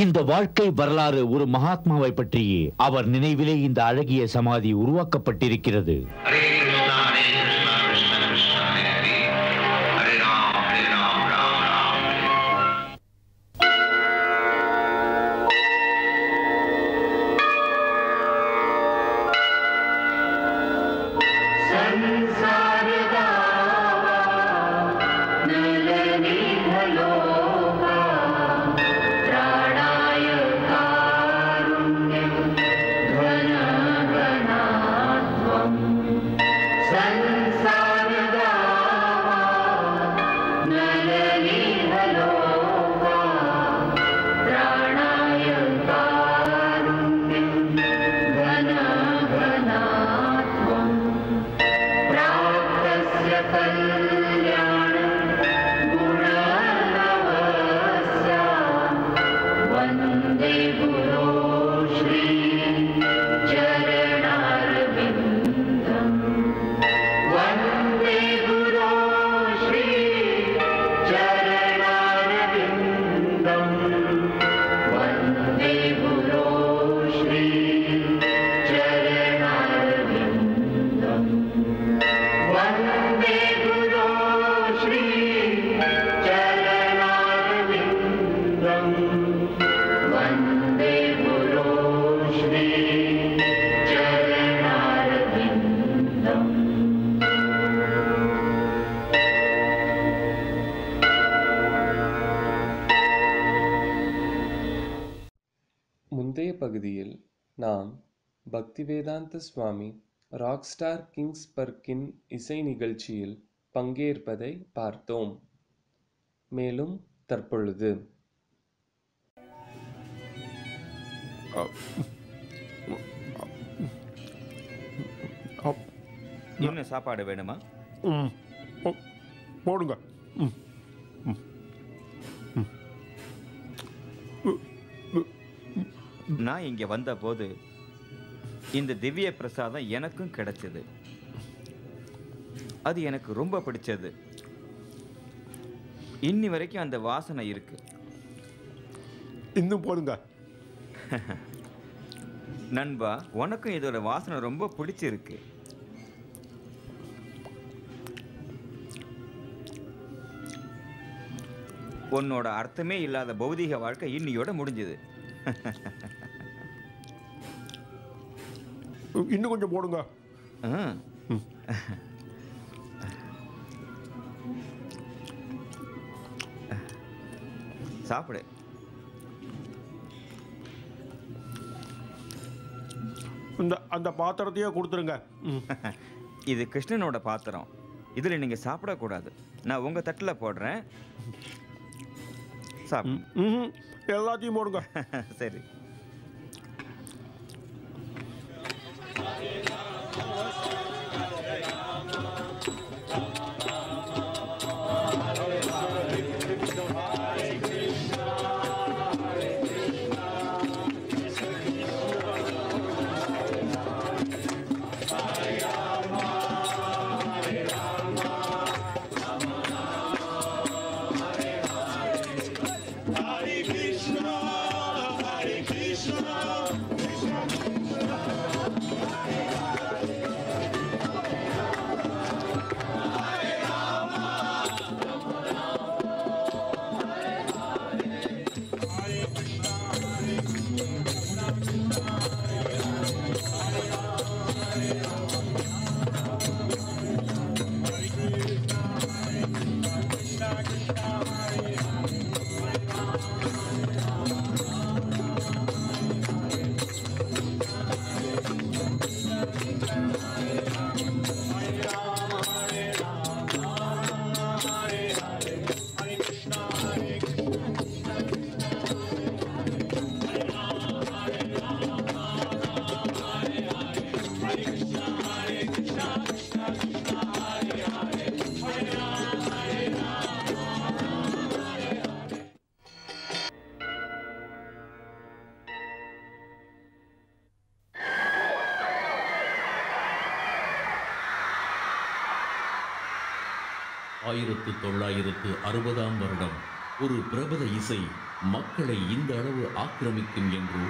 இந்த வாழ்க்கை வரலாறு ஒரு மகாத்மாவை பற்றியே. அவர் நினைவிலே இந்த அழகிய சமாதி உருவாக்கப்பட்டிருக்கிறது. முந்தைய பகுதியில் நாம் பக்திவேதாந்த சுவாமி ராக்ஸ்டார் கிங்ஸ் பர்க்கின் இசை நிகழ்ச்சியில் பங்கேற்பதை பார்த்தோம். மேலும் தற்பொழுது என்ன சாப்பாடு வேணுமா? போடுங்க. நான் இங்க வந்த போது இந்த திவ்ய பிரசாதம் எனக்கும் கிடைச்சது. அது எனக்கு ரொம்ப பிடிச்சது. இன்னி வரைக்கும் அந்த வாசனை இருக்கு. இன்னும் போடுங்க. நண்பா, உனக்கும் இதோட வாசனை ரொம்ப பிடிச்சிருக்கு. உன்னோட அர்த்தமே இல்லாத பௌதிக வாழ்க்கை இன்னியோட முடிஞ்சது. இன்னும் கொஞ்சம் போடுங்க. சாப்பிடு. அந்த பாத்திரத்தையே கொடுத்துருங்க. இது கிருஷ்ணனோட பாத்திரம். இதுல நீங்க சாப்பிடக்கூடாது. நான் உங்க தட்டுல போடுறேன். எல்லாத்தையும் போடுங்க. சரி. வருடம் ஒரு பிரபல இசை மக்களை இந்த அளவு ஆக்கிரமிக்கும் என்றோ,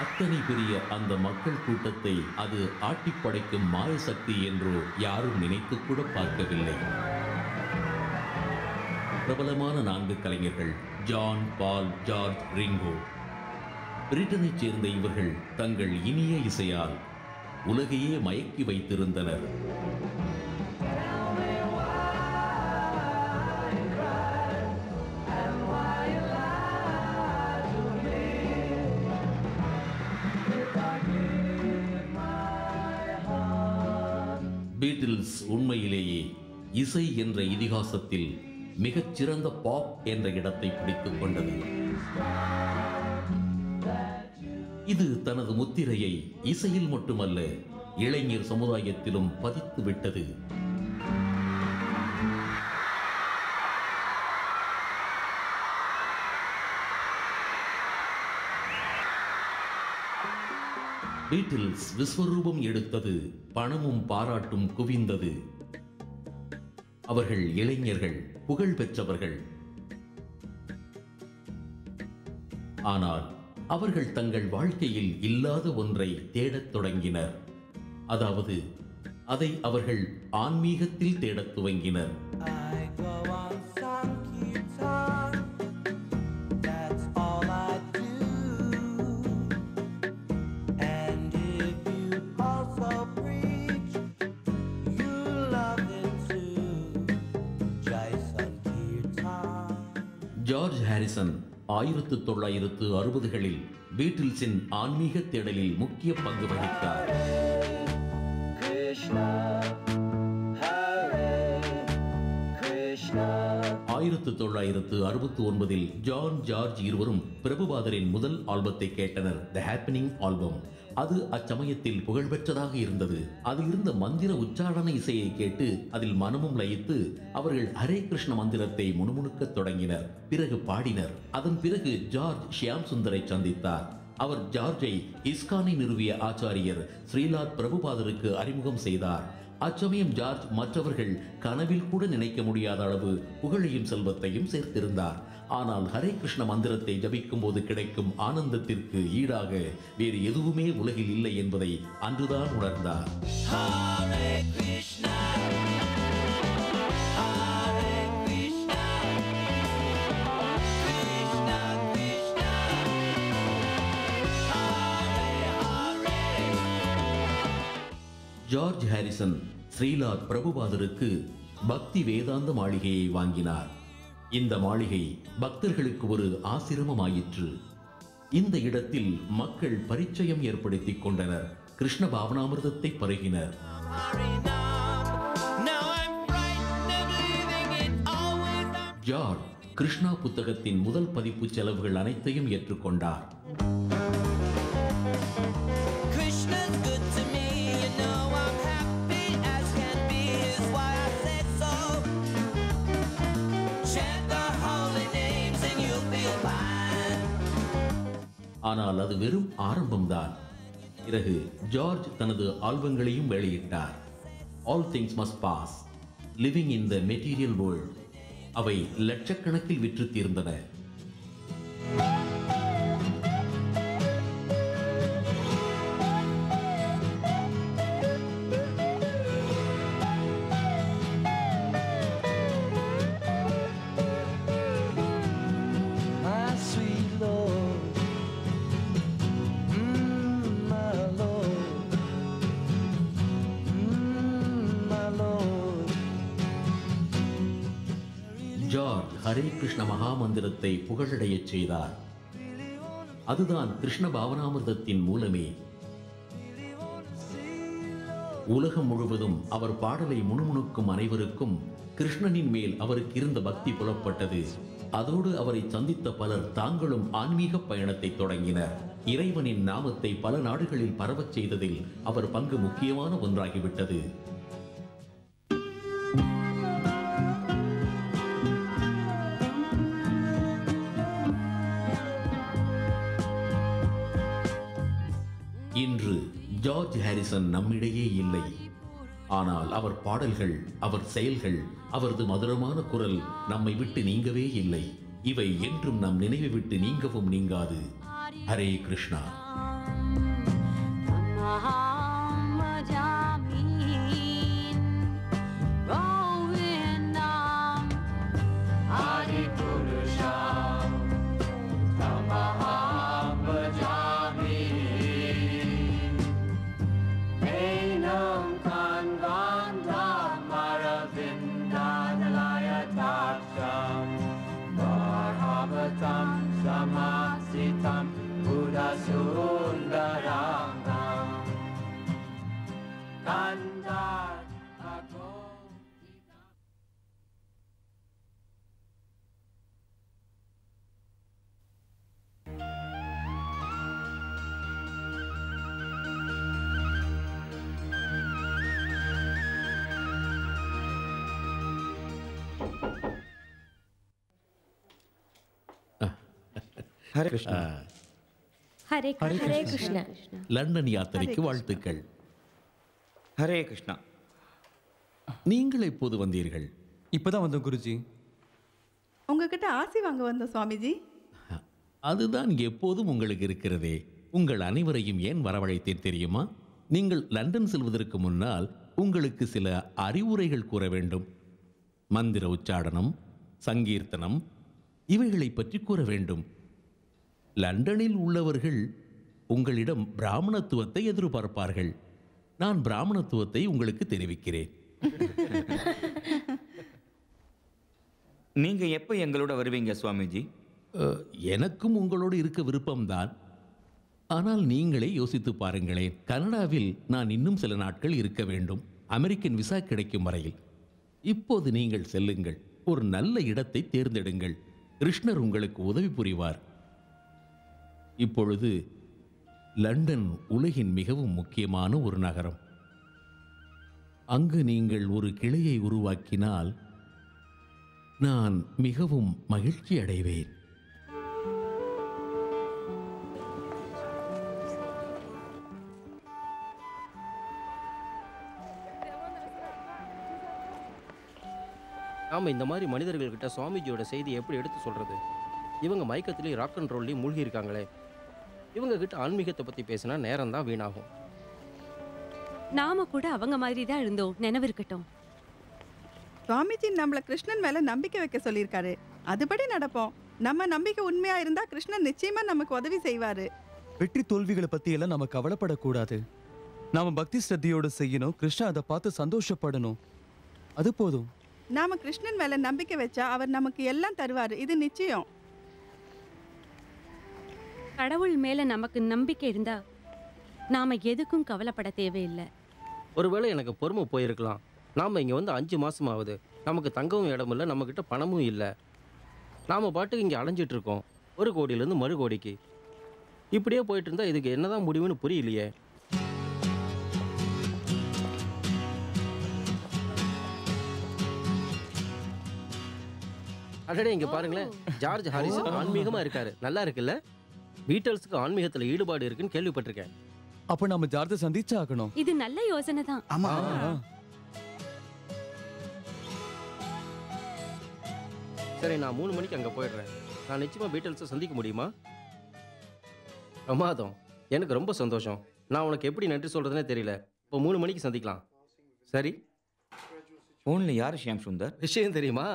அத்தனை பெரிய அந்த மக்கள் கூட்டத்தை அது ஆட்டிப்படைக்கும் மாய சக்தி என்றோ யாரும் நினைத்து கூட பார்க்கவில்லை. பிரபலமான 4 கலைஞர்கள் ஜான், பால், ஜார்ஜ், ரிங்கோ. பிரிட்டனைச் சேர்ந்த இவர்கள் தங்கள் இனிய இசையால் உலகையே மயக்கி வைத்திருந்தனர். பீட்டில்ஸ் உண்மையிலேயே இசை என்ற இதிகாசத்தில் மிகச்சிறந்த பாப் என்ற இடத்தை பிடித்துக் கொண்டது. இது தனது முத்திரையை இசையில் மட்டுமல்ல, இளைஞர் சமுதாயத்திலும் பதித்து விட்டது. பீட்டில்ஸ் விஸ்வரூபம் எடுத்தது, பணமும் பாராட்டும் குவிந்தது. அவர்கள் இளைஞர்கள், புகழ் பெற்றவர்கள். ஆனால் அவர்கள் தங்கள் வாழ்க்கையில் இல்லாத ஒன்றை தேடத் தொடங்கினர். அதாவது அதை அவர்கள் ஆன்மீகத்தில் தேடத் துவங்கினர். ஜார்ஜ் ஹாரிசன் 1960களில் பீட்டில்ஸின் ஆன்மீக தேடலில் முக்கிய பங்கு வகித்தார். 1969இல் ஜான், ஜார்ஜ் இருவரும் பிரபுபாதரின் முதல் ஆல்பத்தை கேட்டனர், தி ஹேப்பனிங் ஆல்பம். அது அச்சமயத்தில் புகழ்பெற்றதாக இருந்தது. அதில் இருந்த மந்திர உச்சாரண இசையை கேட்டு அதில் மனமும் லயித்து அவர்கள் ஹரே கிருஷ்ண மந்திரத்தை முணுமுணுக்கத் தொடங்கினர். பிறகு பாடினர். அதன் பிறகு ஜார்ஜ் ஷியாம் சுந்தரை சந்தித்தார். அவர் ஜார்ஜை இஸ்கானை நிறுவிய ஆச்சாரியர் ஸ்ரீலாத் பிரபுபாதருக்கு அறிமுகம் செய்தார். அச்சமயம் ஜார்ஜ் மற்றவர்கள் கனவில் கூட நினைக்க முடியாத அளவு புகழையும் செல்வத்தையும் சேர்த்திருந்தார். ஆனால் ஹரே கிருஷ்ண மந்திரத்தை ஜபிக்கும் போது கிடைக்கும் ஆனந்தத்திற்கு ஈடாக வேறு எதுவுமே உலகில் இல்லை என்பதை அன்றுதான் உணர்ந்தார். ஜார்ஜ் ஹாரிசன் ஸ்ரீலாத் பிரபுபாதருக்கு பக்தி வேதாந்த மாளிகையை வாங்கினார். இந்த மாளிகை பக்தர்களுக்கு ஒரு ஆசிரமமாயிற்று. இந்த இடத்தில் மக்கள் பரிச்சயம் ஏற்படுத்திக் கொண்டனர். கிருஷ்ண பாவனாமிர்தத்தை பருகினர். ஜார்ஜ் கிருஷ்ணா புத்தகத்தின் முதல் பதிப்பு செலவுகள் அனைத்தையும் ஏற்றுக்கொண்டார். ஆனால் அது வெறும் ஆரம்பம்தான். பிறகு ஜார்ஜ் தனது ஆல்பங்களையும் வெளியிட்டார். All things must pass, living in the material world. அவை லட்சக்கணக்கில் விற்று தீர்ந்தன. ஜார்ஜ் ஹரே கிருஷ்ண மகாமந்திரத்தை புகழடையச் செய்தார். அதுதான் கிருஷ்ண பாவனாமிர்தத்தின் மூலமே. உலகம் முழுவதும் அவர் பாடலை முணுமுணுக்கும் அனைவருக்கும் கிருஷ்ணனின் மேல் அவருக்கு இருந்த பக்தி புலப்பட்டது. அதோடு அவரை சந்தித்த பலர் தாங்களும் ஆன்மீக பயணத்தை தொடங்கினர். இறைவனின் நாமத்தை பல நாடுகளில் பரவச் செய்ததில் அவர் பங்கு முக்கியமான ஒன்றாகிவிட்டது. இன்று ஜார்ஜ் ஹாரிசன் நம்மிடையே இல்லை. ஆனால் அவர் பாடல்கள், அவர் செயல்கள், அவரது மதுரமான குரல் நம்மை விட்டு நீங்கவே இல்லை. இவை என்றும் நம் நினைவை விட்டு நீங்கவும் நீங்காது. ஹரே கிருஷ்ணா. ஹரே கிருஷ்ணா. ஹரே ஹரே கிருஷ்ணா. லண்டன் யாத்திரைக்கு வாழ்த்துக்கள். ஹரே கிருஷ்ணா. நீங்கள் எப்போது வந்தீர்கள்? இப்பதான் வந்தோம் குருஜி. உங்ககிட்ட ஆசி வாங்க வந்தோம் சுவாமிஜி. அதுதான் எப்போதும் உங்களுக்கு இருக்கிறதே. உங்கள் அனைவரையும் ஏன் வரவழைத்தேன் தெரியுமா? நீங்கள் லண்டன் செல்வதற்கு முன்னால் உங்களுக்கு சில அறிவுரைகள் கூற வேண்டும். மந்திர உச்சாடனம், சங்கீர்த்தனம் இவைகளை பற்றி கூற வேண்டும். லண்டனில் உள்ளவர்கள் உங்களிடம் பிராமணத்துவத்தை எதிர்பார்ப்பார்கள். நான் பிராமணத்துவத்தை உங்களுக்கு தெரிவிக்கிறேன். நீங்க எப்ப எங்களோட வருவீங்க சுவாமிஜி? எனக்கும் உங்களோடு இருக்க விருப்பம்தான். ஆனால் நீங்களே யோசித்து பாருங்களேன். கனடாவில் நான் இன்னும் சில நாட்கள் இருக்க வேண்டும், அமெரிக்கன் விசா கிடைக்கும் வரையில். இப்போது நீங்கள் செல்லுங்கள், ஒரு நல்ல இடத்தை தேர்ந்தெடுங்கள். கிருஷ்ணர் உங்களுக்கு உதவி புரிவார். இப்பொழுது லண்டன் உலகின் மிகவும் முக்கியமான ஒரு நகரம். அங்கு நீங்கள் ஒரு கிளையை உருவாக்கினால் நான் மிகவும் மகிழ்ச்சி அடைவேன். நாம் இந்த மாதிரி மனிதர்கள்கிட்ட சுவாமிஜியோட செய்தி எப்படி எடுத்து சொல்றது? இவங்க மயக்கத்திலேயே ராக் அண்ட் ரோல்லையும் மூழ்கி இருக்காங்களே. இவங்க கிட்ட ஆன்மீகத்தை பத்தி பேசினா நேரம் தான் வீணாகும். நாம கூட அவங்க மாதிரி தான் இருந்தோம், நினைவு இருக்கட்டும். சுவாமிஜி நம்மள கிருஷ்ணன் மேல நம்பிக்கை வைக்க சொல்லியிருக்காரு. அதுபடி நடப்போம். நம்ம நம்பிக்கை உண்மையா இருந்தா கிருஷ்ணன் நிச்சயமா நமக்கு உதவி செய்வாரு. வெற்றி தோல்விகளை பத்தி எல்லாம் நம்ம கவலைப்படக்கூடாது. நாம பக்தி ஸ்ரத்தையோடு செய்யணும். கிருஷ்ணா அதை பார்த்து சந்தோஷப்படணும். அது போதும். நாம கிருஷ்ணன் மேல நம்பிக்கை வச்சா அவர் நமக்கு எல்லாம் தருவாரு. இது நிச்சயம். கடவுள் மேல நமக்கு நம்பிக்கை இருந்தா நாம எதுக்கும் கவலைப்பட தேவையில்லை. ஒருவேளை எனக்கு பொறுமை போயிருக்கலாம். நாம இங்க வந்து 5 மாசம் ஆகுது. நமக்கு தங்கவும் இடம் இல்லை, நம்ம கிட்ட பணமும் இல்லை. நாம பாட்டுக்கு இங்க அலைஞ்சிட்டு இருக்கோம், 1 கோடியிலேருந்து மறு கோடிக்கு. இப்படியே போயிட்டு இருந்தா இதுக்கு என்னதான் முடிவுன்னு புரியலையே. அடடே, இங்க பாருங்களேன், ஜார்ஜ் ஹாரிஸ் ஆன்மீகமா இருக்காரு. நல்லா இருக்குல்ல? பீட்டல்ஸ்க்கு ஆன்மீகத்துல ஈடுபாடு இருக்குன்னு கேள்விப்பட்டிருக்கேன். அப்ப நம்ம ஜார்ஜ சந்திச்சு ஆகணும். இது நல்ல யோசனை தான். சரி, நான் 3 மணிக்கு அங்க போயிடுறேன். நான் நிச்சயமா பீட்டல்ஸை சந்திக்க முடியுமா? பிரமாதம், எனக்கு ரொம்ப சந்தோஷம். நான் உனக்கு எப்படி நன்றி சொல்றதுனே தெரியல. இப்போ 3 மணிக்கு சந்திக்கலாம். சரி. ஃபோன்ல யார் ஷியாம் சுந்தர்? விஷயம் தெரியுமா?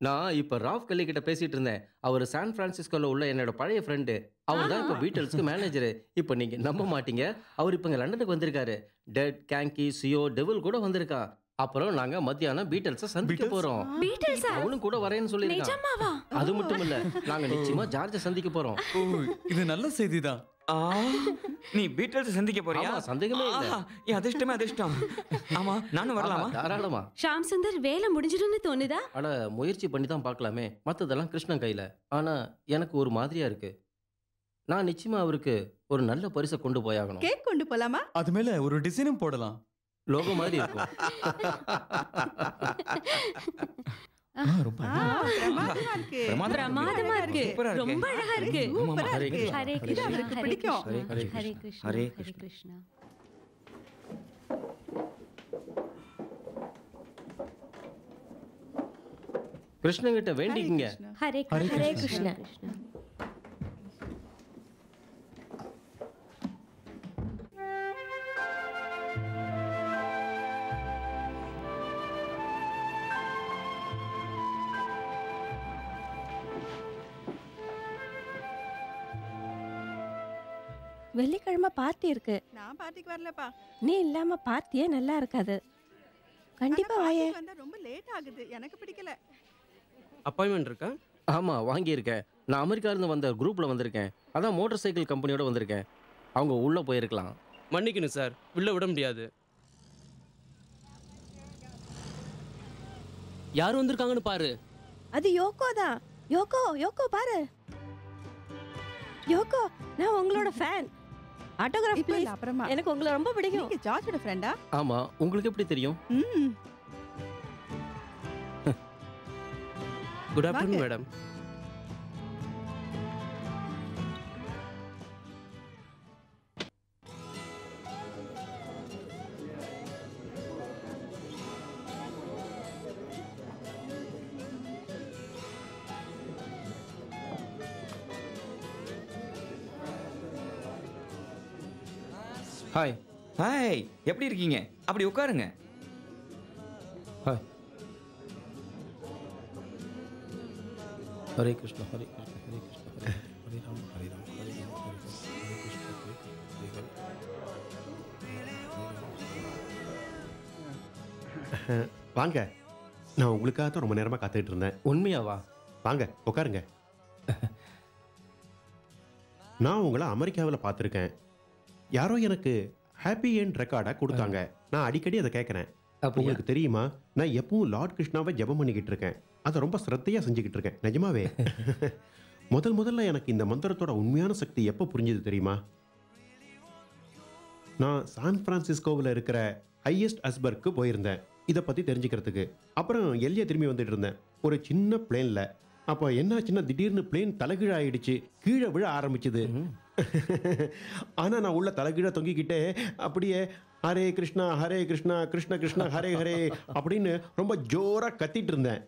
நான் இப்போ ராஃப் கல்லி கிட்ட பேசிட்டு இருந்தேன். அவர் சான் பிரான்சிஸ்கோல உள்ள என்னோட பழைய ஃப்ரெண்டு. அவர் தான் இப்போ பீட்டல்ஸ்க்கு மேனேஜரு. இப்போ நீங்க நம்ப மாட்டீங்க, அவர் இப்போ இங்க லண்டனுக்கு வந்திருக்காரு. டெட், கேங்கி, சியோ, டெவில் கூட வந்திருக்கா. அப்புறம் நாங்க மத்தியானம் பீட்டல்ஸை சந்திக்க போறோம். அவனும் கூட வரேன்னு சொல்லியிருக்கான். அது மட்டும் இல்ல, நாங்க நிச்சயமா ஜார்ஜை சந்திக்க போறோம். இது நல்ல செய்திதான். நீ பீட்டல்ஸ் சந்திக்க போறியா? சந்தேகமே இல்ல. என் அதிர்ஷ்டமே அதிர்ஷ்டம். ஆமா, நானும் வரலாமா? தாராளமா. ஷாம் சுந்தர், வேலை முடிஞ்சிடும்னு தோணுதா? ஆனா முயற்சி பண்ணி தான் பார்க்கலாமே. மத்ததெல்லாம் கிருஷ்ணன் கையில. ஆனா எனக்கு ஒரு மாதிரியா இருக்கு. நான் நிச்சயமா அவருக்கு ஒரு நல்ல பரிசை கொண்டு போயாகணும். கேக் கொண்டு போலாமா? அது மேல ஒரு டிசைனும் போடலாம். லோகோ மாதிரி இருக்கும். பிரமாதமா இருக்கு. பிரமாதமா இருக்கு. ரொம்ப அழகா இருக்கு. ஹரே கிருஷ்ணா. ஹரே கிருஷ்ணா. அவருக்கு பிடிக்கும். ஹரே கிருஷ்ணா. ஹரே ஹரே கிருஷ்ணா. கிருஷ்ணன் கிட்ட வேண்டிக்கங்க. ஹரே ஹரே கிருஷ்ணா. வெள்ளிக்கிழமை பார்ட்டி இருக்கு. நான் பார்ட்டிக்கு வரலப்பா. நீ இல்லாம பார்ட்டியே நல்லா இருக்காது. கண்டிப்பா வாயே. வந்தா ரொம்ப லேட் ஆகுது. எனக்கு பிடிக்கல. அப்பாயின்மெண்ட் இருக்கா? ஆமா வாங்கியிருக்கேன். நான் அமெரிக்காவிலேருந்து வந்த குரூப்ல வந்திருக்கேன். அதான் மோட்டார் சைக்கிள் கம்பெனியோட வந்திருக்கேன். அவங்க உள்ள போயிருக்கலாம். மன்னிக்கணும் சார், உள்ள விட முடியாது. யார் வந்திருக்காங்கன்னு பாரு. அது யோகோ தான். யோகோ யோகோ பாரு. யோகோ, நான் உங்களோட ஃபேன். ஆட்டோகிராஃப் இப்ப இல்ல, ப்ளீஸ். அப்புறமா. எனக்கு உங்களை ரொம்ப பிடிக்கும். நீங்க ஜார்ஜோட ஃப்ரெண்டா? ஆமா, உங்களுக்கு எப்படி தெரியும்? Good afternoon madam. Hi. Hi, எப்படி இருக்கீங்க? அப்படி உட்காருங்க. ஹாய். ஹரே கிருஷ்ணா ஹரே கிருஷ்ணா ஹரே கிருஷ்ணா ஹரே ராம் ஹரே ராம் ஹரே ராம் ஹரே கிருஷ்ணா ஹரே ஹரே. வாங்க, நான் உங்களுக்காக தான் ரொம்ப நேரமாக காத்துக்கிட்டு இருந்தேன். உண்மையாவா? வாங்க உட்காருங்க. நான் உங்களை அமெரிக்காவில் பார்த்துருக்கேன். யாரோ எனக்கு ஹாப்பி எண்ட் ரெக்கார்டாக கொடுத்தாங்க. நான் அடிக்கடி அதை கேட்குறேன். உங்களுக்கு தெரியுமா, நான் எப்பவும் லார்ட் கிருஷ்ணாவை ஜெபம் பண்ணிக்கிட்டு இருக்கேன். அதை ரொம்ப சிரத்தையாக செஞ்சுக்கிட்டு இருக்கேன். நிஜமாவே. முதல்ல எனக்கு இந்த மந்திரத்தோட உண்மையான சக்தி எப்போ புரிஞ்சுது தெரியுமா? நான் சான் பிரான்சிஸ்கோவில் இருக்கிற ஹையஸ்ட் அஸ்பர்க்கு போயிருந்தேன் இதை பற்றி தெரிஞ்சுக்கிறதுக்கு. அப்புறம் எல்லையை திரும்பி வந்துட்டு இருந்தேன் ஒரு சின்ன பிளேனில். அப்போ என்னாச்சுன்னா, திடீர்னு பிளேன் தலைகீழ ஆயிடுச்சு. கீழே விழ ஆரம்பிச்சுது. ஆனால் நான் உள்ள தலைகீழ தொங்கிக்கிட்டே அப்படியே ஹரே கிருஷ்ணா கிருஷ்ண கிருஷ்ணா ஹரே ஹரே அப்படின்னு ரொம்ப ஜோராக கத்திட்டு இருந்தேன்.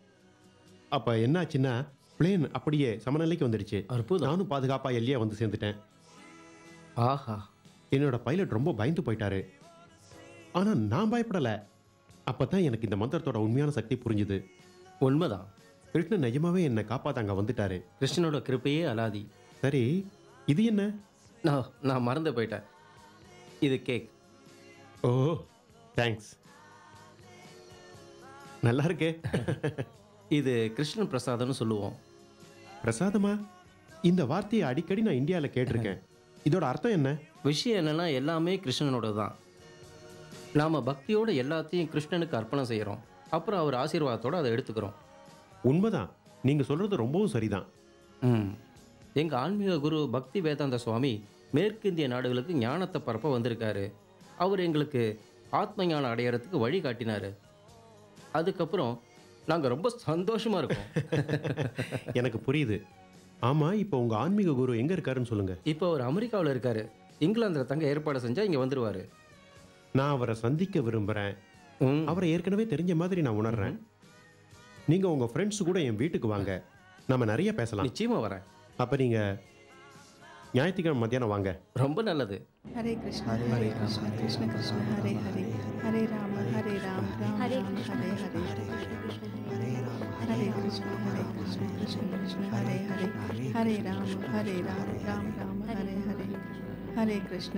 அப்போ என்னாச்சுன்னா, பிளேன் அப்படியே சமநிலைக்கு வந்துடுச்சு. நானும் பாதுகாப்பாக எல்லையா வந்து சேர்ந்துட்டேன். ஆஹா. என்னோட பைலட் ரொம்ப பயந்து போயிட்டாரு. ஆனால் நான் பயப்படலை. அப்போ தான் எனக்கு இந்த மந்திரத்தோட உண்மையான சக்தி புரிஞ்சுது. உண்மைதான். கிருஷ்ணன் நிஜமாவே என்னை காப்பாற்ற அங்கே வந்துட்டாரு. கிருஷ்ணனோட கிருப்பையே அலாதி. சரி, இது என்ன? நான் மறந்து போயிட்டேன். இது கேக். ஓ, தேங்க்ஸ். நல்லா இருக்கே. இது கிருஷ்ணன் பிரசாதம்னு சொல்லுவோம். பிரசாதமா? இந்த வார்த்தையை அடிக்கடி நான் இந்தியாவில் கேட்டிருக்கேன். இதோட அர்த்தம் என்ன? விஷயம் என்னன்னா, எல்லாமே கிருஷ்ணனோட தான். நாம பக்தியோட எல்லாத்தையும் கிருஷ்ணனுக்கு அர்ப்பணம் செய்கிறோம். அப்புறம் அவர் ஆசீர்வாதத்தோடு அதை எடுத்துக்கிறோம். உண்மைதான். நீங்கள் சொல்கிறது ரொம்பவும் சரிதான். எங்கள் ஆன்மீக குரு பக்தி வேதாந்த சுவாமி மேற்கிந்திய நாடுகளுக்கு ஞானத்தை பரப்ப வந்திருக்காரு. அவர் எங்களுக்கு ஆத்ம ஞானம் அடையிறதுக்கு வழி காட்டினார். அதுக்கப்புறம் நாங்கள் ரொம்ப சந்தோஷமாக இருக்கோம். எனக்கு புரியுது. ஆமாம், இப்போ உங்கள் ஆன்மீக குரு எங்கே இருக்காருன்னு சொல்லுங்கள். இப்போ அவர் அமெரிக்காவில் இருக்காரு. இங்கிலாந்தில் தங்க ஏற்பாடு செஞ்சால் இங்கே வந்துடுவார். நான் அவரை சந்திக்க விரும்புகிறேன். அவரை ஏற்கனவே தெரிஞ்ச மாதிரி நான் உணர்றேன். நீங்கள் உங்கள் ஃப்ரெண்ட்ஸ் கூட என் வீட்டுக்கு வாங்க, நம்ம நிறைய பேசலாம். நிச்சயமாக வரேன். அப்போ நீங்கள் ஞாயிற்றுக்கிழமை மத்தியானம் வாங்க. ரொம்ப நல்லது. ஹரே கிருஷ்ணா ஹரே கிருஷ்ணா கிருஷ்ண கிருஷ்ண ஹரே ஹரே ஹரே ராம ராம் ராம் ஹரே ஹரே ஹரே ஹரே கிருஷ்ணா கிருஷ்ண கிருஷ்ண ஹரே ஹரே ஹரே ராம் ராம் ஹரே ஹரே ஹரே கிருஷ்ண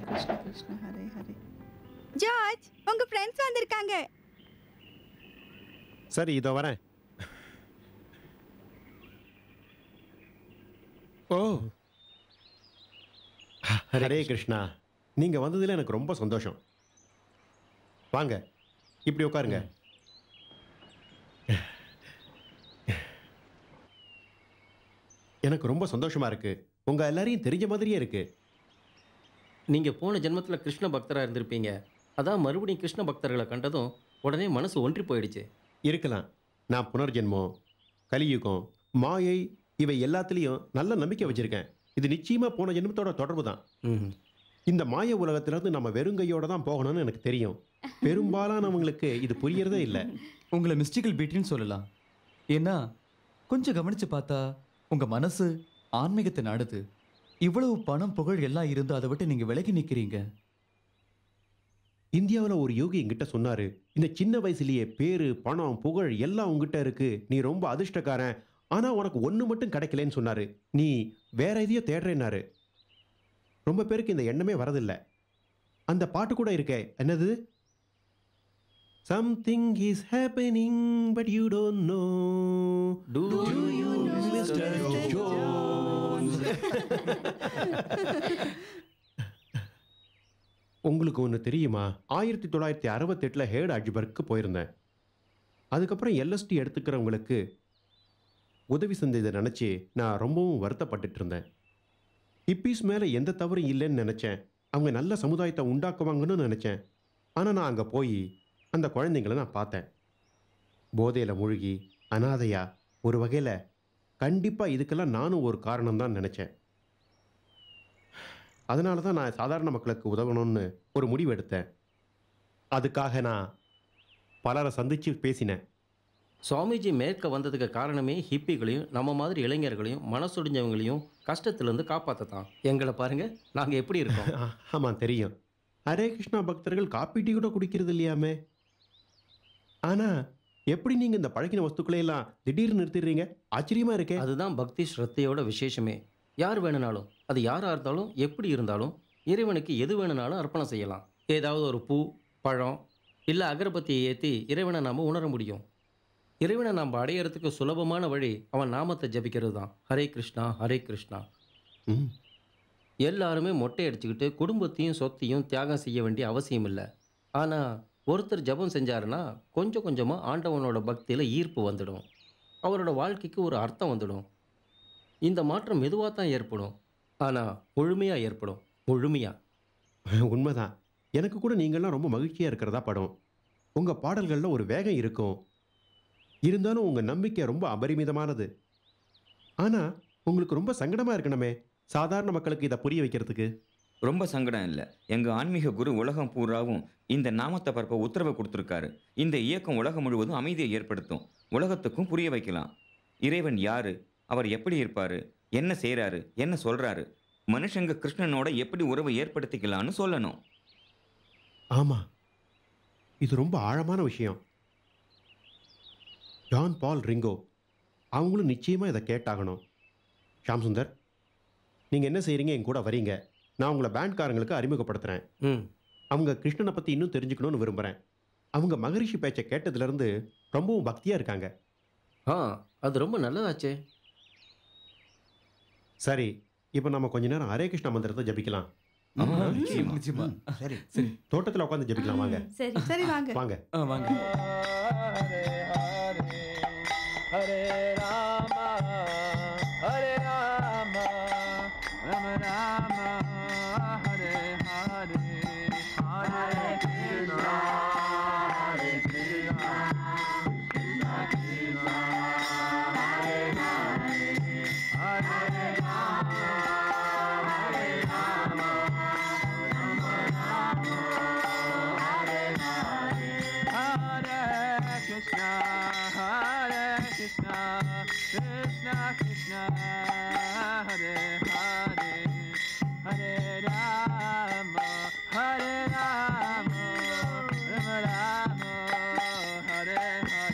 கிருஷ்ண கிருஷ்ண ஹரே ஹரே. ஜார்ஜ், உங்க ஃப்ரெண்ட்ஸ் வந்திருக்காங்க. சரி, இதோ வரேன். ஓ, ஹரே கிருஷ்ணா. நீங்கள் வந்ததில் எனக்கு ரொம்ப சந்தோஷம். வாங்க, இப்படி உட்காருங்க. எனக்கு ரொம்ப சந்தோஷமா இருக்கு. உங்க எல்லாரையும் தெரிஞ்ச மாதிரியே இருக்கு. நீங்கள் போன ஜென்மத்தில் கிருஷ்ண பக்தராக இருந்திருப்பீங்க. அதான் மறுபடியும் கிருஷ்ண பக்தர்களை கண்டதும் உடனே மனசு ஒன்றி போயிடுச்சு. இருக்கலாம். நான் புனர்ஜென்மம், கலியுகம், மாயை இவை எல்லாத்துலேயும் நல்ல நம்பிக்கை வச்சுருக்கேன். இது நிச்சயமாக போன ஜென்மத்தோட தொடர்பு தான். இந்த மாய உலகத்திலேருந்து நம்ம வெறுங்கையோட தான் போகணும்னு எனக்கு தெரியும். பெரும்பாலானவங்களுக்கு இது புரியறதே இல்லை. உங்களை மிஸ்டிக்கல் பீட்டின்னு சொல்லலாம். ஏன்னா கொஞ்சம் கவனிச்சு பார்த்தா உங்க மனசு ஆன்மீகத்தை நாடுது. இவ்வளவு பணம் புகழ் எல்லாம் இருந்து அதை விட்டு நீங்க விலகி நிக்கிறீங்க. இந்தியாவில் ஒரு யோகி என்கிட்ட சொன்னாரு, இந்த சின்ன வயசுலயே பேரு பணம் புகழ் எல்லாம் உங்ககிட்ட இருக்கு, நீ ரொம்ப அதிர்ஷ்டக்காரன், ஆனா உனக்கு ஒண்ணு மட்டும் கிடைக்கலன்னு சொன்னாரு, நீ வேற எதையோ தேடுறேன்னாரு. ரொம்ப பேருக்கு இந்த எண்ணமே வரதில்லை. அந்த பாட்டு கூட இருக்கே, என்னது? Something is happening but you don't know. Do you know Mr. Jones? உங்களுக்கு ஒன்று தெரியுமா? 1968 ஹேட் அஜ்பர்க்கு போயிருந்தேன். அதுக்கப்புறம் எல்எஸ்டி எடுத்துக்கிறவங்களுக்கு உதவி செஞ்சதை நினச்சி நான் ரொம்பவும் வருத்தப்பட்டுட்டு இருந்தேன். ஹிப்பீஸ் மேலே எந்த தவறும் இல்லைன்னு நினச்சேன். அவங்க நல்ல சமுதாயத்தை உண்டாக்குவாங்கன்னு நினச்சேன். ஆனால் நான் அங்கே போய் அந்த குழந்தைங்களை நான் பார்த்தேன். போதையில் மூழ்கி அனாதையா, ஒரு வகையில் கண்டிப்பாக இதுக்கெல்லாம் நானும் ஒரு காரணம் தான் நினச்சேன். அதனால தான் நான் சாதாரண மக்களுக்கு உதவணும்னு ஒரு முடிவு எடுத்தேன். அதுக்காக நான் பலரை சந்தித்து பேசினேன். சுவாமிஜி மேற்க வந்ததுக்கு காரணமே ஹிப்பிகளையும் நம்ம மாதிரி இளைஞர்களையும் மனசுடிஞ்சவங்களையும் கஷ்டத்துலேருந்து காப்பாற்றத்தான். எங்களை பாருங்க, நாங்கள் எப்படி இருக்கோம். ஆமாம் தெரியும். ஹரே கிருஷ்ணா பக்தர்கள் காப்பி டீ கூட குடிக்கிறது இல்லையாமே. ஆனால் எப்படி நீங்கள் இந்த பழக்கின வஸ்துக்களையெல்லாம் திடீர்னு நிறுத்திடுறீங்க? ஆச்சரியமாக இருக்கே. அதுதான் பக்தி ஸ்ரத்தையோட விசேஷமே. யார் வேணுனாலும், அது யாராக இருந்தாலும் எப்படி இருந்தாலும் இறைவனுக்கு எது வேணுனாலும் அர்ப்பணம் செய்யலாம். ஏதாவது ஒரு பூ பழம் இல்லை அகரபத்தியை ஏற்றி இறைவனை நாம் உணர முடியும். இறைவனை நாம் அடையிறதுக்கு சுலபமான வழி அவன் நாமத்தை ஜபிக்கிறது தான். ஹரே கிருஷ்ணா ஹரே கிருஷ்ணா. எல்லாருமே மொட்டை அடிச்சுக்கிட்டு குடும்பத்தையும் சொத்தையும் தியாகம் செய்ய வேண்டிய அவசியம் இல்லை. ஆனால் ஒருத்தர் ஜபம் செஞ்சாருன்னா கொஞ்சம் கொஞ்சமாக ஆண்டவனோட பக்தியில் ஈர்ப்பு வந்துடும். அவரோட வாழ்க்கைக்கு ஒரு அர்த்தம் வந்துடும். இந்த மாற்றம் மெதுவாக தான் ஏற்படும், ஆனால் முழுமையாக ஏற்படும். முழுமையாக. உண்மைதான். எனக்கு கூட நீங்கள்லாம் ரொம்ப மகிழ்ச்சியாக இருக்கிறதா படம். உங்கள் பாடல்களில் ஒரு வேகம் இருக்கும். இருந்தாலும் உங்கள் நம்பிக்கை ரொம்ப அபரிமிதமானது. ஆனால் உங்களுக்கு ரொம்ப சங்கடமாக இருக்கணுமே சாதாரண மக்களுக்கு இதை புரிய வைக்கிறதுக்கு. ரொம்ப சங்கடம் இல்லை. எங்கள் ஆன்மீக குரு உலகம் பூராவும் இந்த நாமத்தை பரப்ப உத்தரவை கொடுத்துருக்காரு. இந்த இயக்கம் உலகம் முழுவதும் அமைதியை ஏற்படுத்தும். உலகத்துக்கும் புரிய வைக்கலாம். இறைவன் யாரு, அவர் எப்படி இருப்பார், என்ன செய்கிறாரு, என்ன சொல்கிறாரு, மனுஷங்க கிருஷ்ணனோட எப்படி உறவை ஏற்படுத்திக்கலான்னு சொல்லணும். ஆமாம், இது ரொம்ப ஆழமான விஷயம். ஜான் பால் ரிங்கோ அவங்களும் நிச்சயமாக இதை கேட்டாகணும். ஷாம் சுந்தர், நீங்கள் என்ன செய்கிறீங்க? என் கூட வரீங்க. நான் உங்களை பேண்ட்காரங்களுக்கு அறிமுகப்படுத்துகிறேன். அவங்க கிருஷ்ணனை பற்றி இன்னும் தெரிஞ்சுக்கணும்னு விரும்புகிறேன். அவங்க மகரிஷி பேச்சை கேட்டதுலேருந்து ரொம்பவும் பக்தியாக இருக்காங்க. அது ரொம்ப நல்லதாச்சே. சரி, இப்போ நம்ம கொஞ்ச நேரம் ஹரே கிருஷ்ணா மந்திரத்தை ஜபிக்கலாம். சரி சரி, தோட்டத்தில் உட்காந்து ஜபிக்கலாம். வாங்க. சரி சரி வாங்க வாங்க வாங்க. Hare Rama Hare Rama Rama Rama Hare Hare Hare Krishna Hare Krishna Krishna Krishna Hare Hare Hare Rama Hare Rama Rama Rama Hare Hare Hare Krishna Krishna, Krishna Krishna, Hare Hare, Hare Rama, Hare Rama, Rama Rama, Hare Hare, Hare Krishna, Hare Krishna, Krishna Krishna, Hare Hare, Hare Rama, Hare Rama,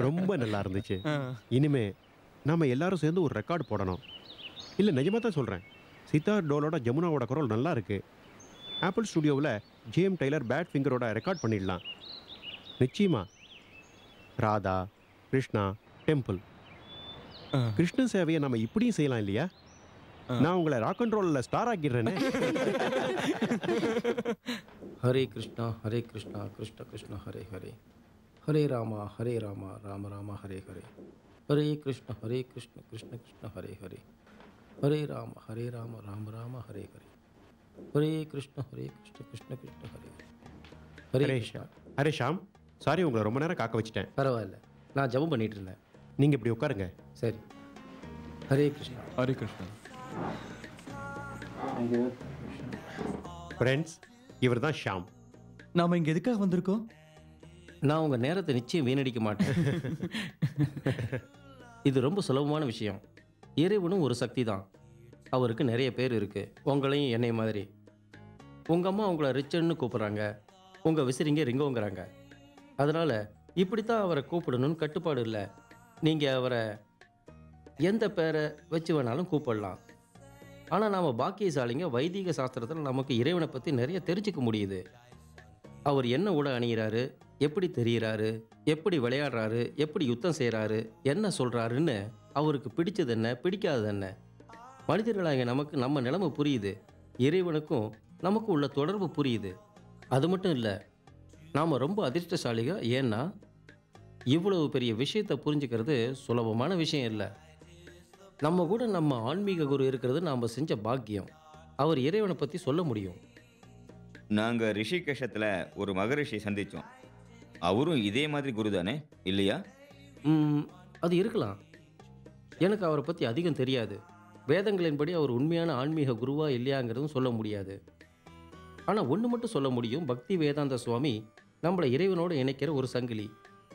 ரொம்ப நல்லா இருந்துச்சு. இனிமே நாம எல்லாரும் சேர்ந்து ஒரு ரெக்கார்டு போடணும். இல்லை, நிஜமாக தான் சொல்கிறேன். சித்தார்த் டோலோட ஜமுனாவோட குரல் நல்லா இருக்கு. ஆப்பிள் ஸ்டுடியோவில் ஜேஎம் டெய்லர் பேட் ஃபிங்கரோட ரெக்கார்ட் பண்ணிடலாம். நிச்சயமா. ராதா, கிருஷ்ணா, டெம்பிள், கிருஷ்ண சேவையை நம்ம இப்படியும் செய்யலாம் இல்லையா? நான் உங்களை ராக் அண்ட் ரோலில் ஸ்டார் ஆக்கிடுறேனே. ஹரே கிருஷ்ணா கிருஷ்ண கிருஷ்ண ஹரே ஹரே, ஹரே ராமா ராம ராம ஹரே ஹரே, ஹரே கிருஷ்ண கிருஷ்ண கிருஷ்ண ஹரே ஹரே, ஹரே ராம ராம ராம ஹரே ஹரே, ஹரே கிருஷ்ண கிருஷ்ண கிருஷ்ண ஹரே ஹரே கிருஷ்ணா. ஹரே ஷாம், சாரி உங்களை ரொம்ப நேரம் காக்க வச்சுட்டேன். பரவாயில்ல, நான் ஜெபம் பண்ணிட்டு இருந்தேன். நீங்கள் இப்படி உட்காருங்க. சரி. ஹரே கிருஷ்ணா. ஹரே கிருஷ்ணா. ஃப்ரெண்ட்ஸ், இவர் தான் ஷாம். நாம இங்க எதுக்காக வந்திருக்கோம்? நான் உங்கள் நேரத்தை நிச்சயம் வீணடிக்க மாட்டேன். இது ரொம்ப சுலபமான விஷயம். இறைவனும் ஒரு சக்தி தான். அவருக்கு நிறைய பேர் இருக்குது, உங்களையும் என்னை மாதிரி. உங்கள் அம்மா உங்களை ரிச்சர்ன்னு கூப்பிட்றாங்க, உங்கள் விசிறிங்க ரிங்கோங்கிறாங்க. அதனால் இப்படித்தான் அவரை கூப்பிடணும்னு கட்டுப்பாடு இல்லை. நீங்கள் அவரை எந்த பேரை வச்சு வேணாலும் கூப்பிடலாம். ஆனால் நாம் பாக்கியசாலிங்க வைதிக சாஸ்திரத்தில் நமக்கு இறைவனை பற்றி நிறைய தெரிஞ்சுக்க முடியுது. அவர் என்ன உடை அணிகிறாரு, எப்படி தெரிகிறாரு, எப்படி விளையாடுறாரு, எப்படி யுத்தம் செய்கிறாரு, என்ன சொல்கிறாருன்னு, அவருக்கு பிடிச்சது என்ன பிடிக்காதது என்ன. மனிதர்களாக நமக்கு நம்ம நிலைமை புரியுது, இறைவனுக்கும் நமக்கு உள்ள தொடர்பு புரியுது. அது மட்டும் இல்லை, நாம் ரொம்ப அதிர்ஷ்டசாலிக. ஏன்னா இவ்வளவு பெரிய விஷயத்தை புரிஞ்சுக்கிறது சுலபமான விஷயம் இல்லை. நம்ம கூட நம்ம ஆன்மீக குரு இருக்கிறது நாம் செஞ்ச பாக்கியம். அவர் இறைவனை பற்றி சொல்ல முடியும். நாங்கள் ரிஷிகேஷத்தில் ஒரு மகரிஷி சந்தித்தோம். அவரும் இதே மாதிரி குரு தானே, இல்லையா? அது இருக்கலாம். எனக்கு அவரை பற்றி அதிகம் தெரியாது. வேதங்களின்படி அவர் உண்மையான ஆன்மீக குருவா இல்லையாங்கிறதும் சொல்ல முடியாது. ஆனால் ஒன்று மட்டும் சொல்ல முடியும், பக்தி வேதாந்த சுவாமி நம்மளை இறைவனோடு இணைக்கிற ஒரு சங்கிலி.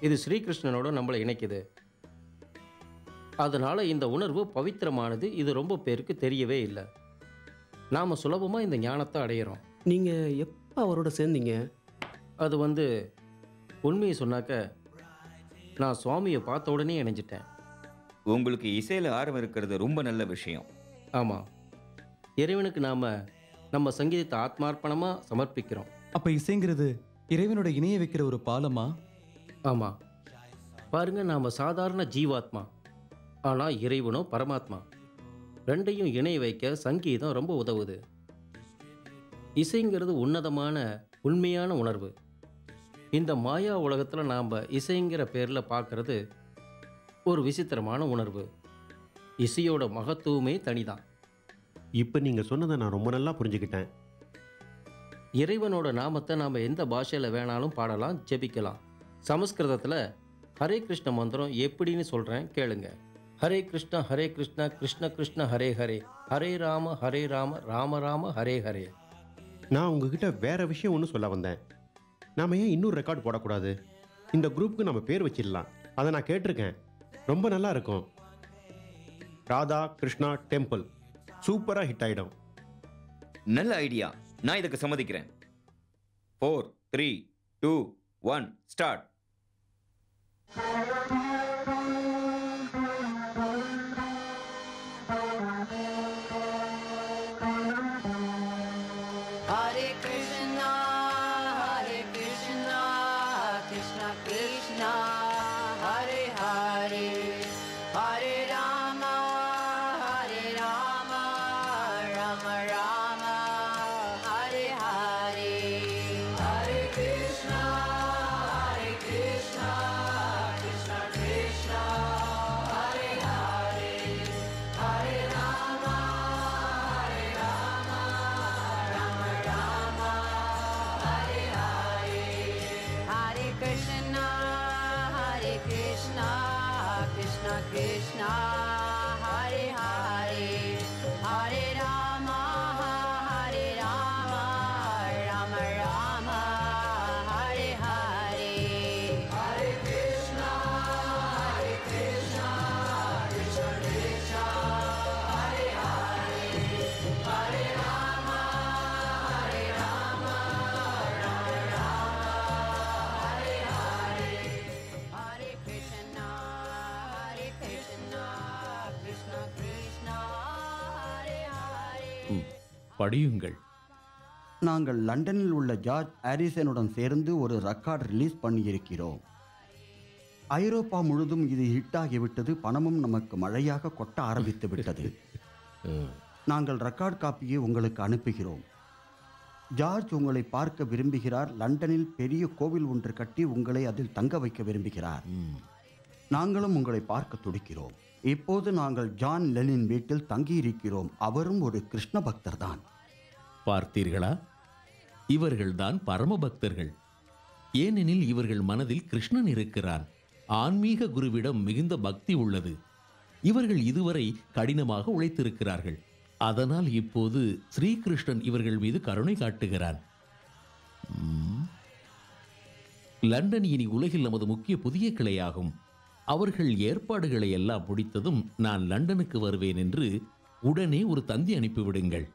இது ஸ்ரீகிருஷ்ணனோட நம்மளை இணைக்குது. அதனால் இந்த உணர்வு பவித்திரமானது. இது ரொம்ப பேருக்கு தெரியவே இல்லை. நாம் சுலபமாக இந்த ஞானத்தை அடையிறோம். நீங்கள் எப்போ அவரோட சேர்ந்தீங்க? அது உண்மையை சொன்னாக்க, நான் சுவாமியை பார்த்த உடனே இணைஞ்சிட்டேன். உங்களுக்கு இசையில் ஆர்வம் இருக்கிறது ரொம்ப நல்ல விஷயம். ஆமாம், இறைவனுக்கு நாம் நம்ம சங்கீதத்தை ஆத்மார்ப்பணமாக சமர்ப்பிக்கிறோம். அப்போ இசைங்கிறது இறைவனோட இணைய வைக்கிற ஒரு பாலமா? ஆமாம். பாருங்க, நாம் சாதாரண ஜீவாத்மா, ஆனால் இறைவனோ பரமாத்மா. ரெண்டையும் இணைய வைக்க சங்கீதம் ரொம்ப உதவுது. இசைங்கிறது உன்னதமான உண்மையான உணர்வு. இந்த மாயா உலகத்தில் நாம் இசைங்கிற பேரில் பார்க்கறது ஒரு விசித்திரமான உணர்வு. இசையோட மகத்துவமே தனிதான். இப்போ நீங்கள் சொன்னதை நான் ரொம்ப நல்லா புரிஞ்சுக்கிட்டேன். இறைவனோட நாமத்தை நாம் எந்த பாஷையில் வேணாலும் பாடலாம், ஜெபிக்கலாம். சமஸ்கிருதத்தில் ஹரே கிருஷ்ண மந்திரம் எப்படின்னு சொல்கிறேன், கேளுங்க. ஹரே கிருஷ்ணா கிருஷ்ண கிருஷ்ண ஹரே ஹரே, ஹரே ராம ராம ராம ஹரே ஹரே. நான் உங்ககிட்ட வேற விஷயம் ஒன்று சொல்ல வந்தேன். நாம் ஏன் இன்னொரு ரெக்கார்டு போடக்கூடாது? இந்த குரூப்புக்கு நம்ம பேர் வச்சிடலாம். அதை நான் கேட்டிருக்கேன், ரொம்ப நல்லா இருக்கும். ராதா கிருஷ்ணா டெம்பிள் சூப்பராக ஹிட் ஆகிடும். நல்ல ஐடியா, நான் இதுக்கு சம்மதிக்கிறேன். 4, 3, 2, 1 start. Hare Krishna, Krishna Krishna, Hare Hare, Hare Rama, Rama Rama, Hare Hare, Hare Krishna, Krishna Krishna, Hare Hare, Hare Rama, Rama Rama, Hare Hare, Hare Krishna, Krishna Krishna, Hare Hare, Hare Rama, Rama Rama, Hare Hare, Hare Krishna, Krishna Krishna, Hare Hare, Hare Rama, Rama Hare Hare, Hare Krishna, Krishna Krishna, Hare Hare. படியுங்கள். நாங்கள் லண்டனில் உள்ள George ஹாரிசனுடன் சேர்ந்து ஒரு record release பண்ணியிருக்கிறோம். ஐரோப்பா முழுதும் இது hit ஆகிவிட்டது. பணமும் நமக்கு மழையாக கொட்ட ஆரம்பித்து விட்டது. நாங்கள் ரெக்கார்ட் காப்பியை உங்களுக்கு அனுப்புகிறோம். ஜார்ஜ் உங்களை பார்க்க விரும்புகிறார். லண்டனில் பெரிய கோவில் ஒன்று கட்டி உங்களை அதில் தங்க வைக்க விரும்புகிறார். நாங்களும் உங்களை பார்க்க துடிக்கிறோம். இப்போது நாங்கள் ஜான் லெனின் வீட்டில் தங்கியிருக்கிறோம். அவரும் ஒரு கிருஷ்ண பக்தர் தான். பார்த்தீர்களா? இவர்கள்தான் பரமபக்தர்கள். ஏனெனில் இவர்கள் மனதில் கிருஷ்ணன் இருக்கிறான். ஆன்மீக குருவிடம் மிகுந்த பக்தி உள்ளது. இவர்கள் இதுவரை கடினமாக உழைத்திருக்கிறார்கள். அதனால் இப்போது ஸ்ரீகிருஷ்ணன் இவர்கள் மீது கருணை காட்டுகிறான். லண்டன் இனி உலகில் நமது முக்கிய புதிய கிளையாகும். அவர்கள் ஏற்பாடுகளை எல்லாம் முடித்ததும் நான் லண்டனுக்கு வருவேன் என்று உடனே ஒரு தந்தி அனுப்பிவிடுங்கள்.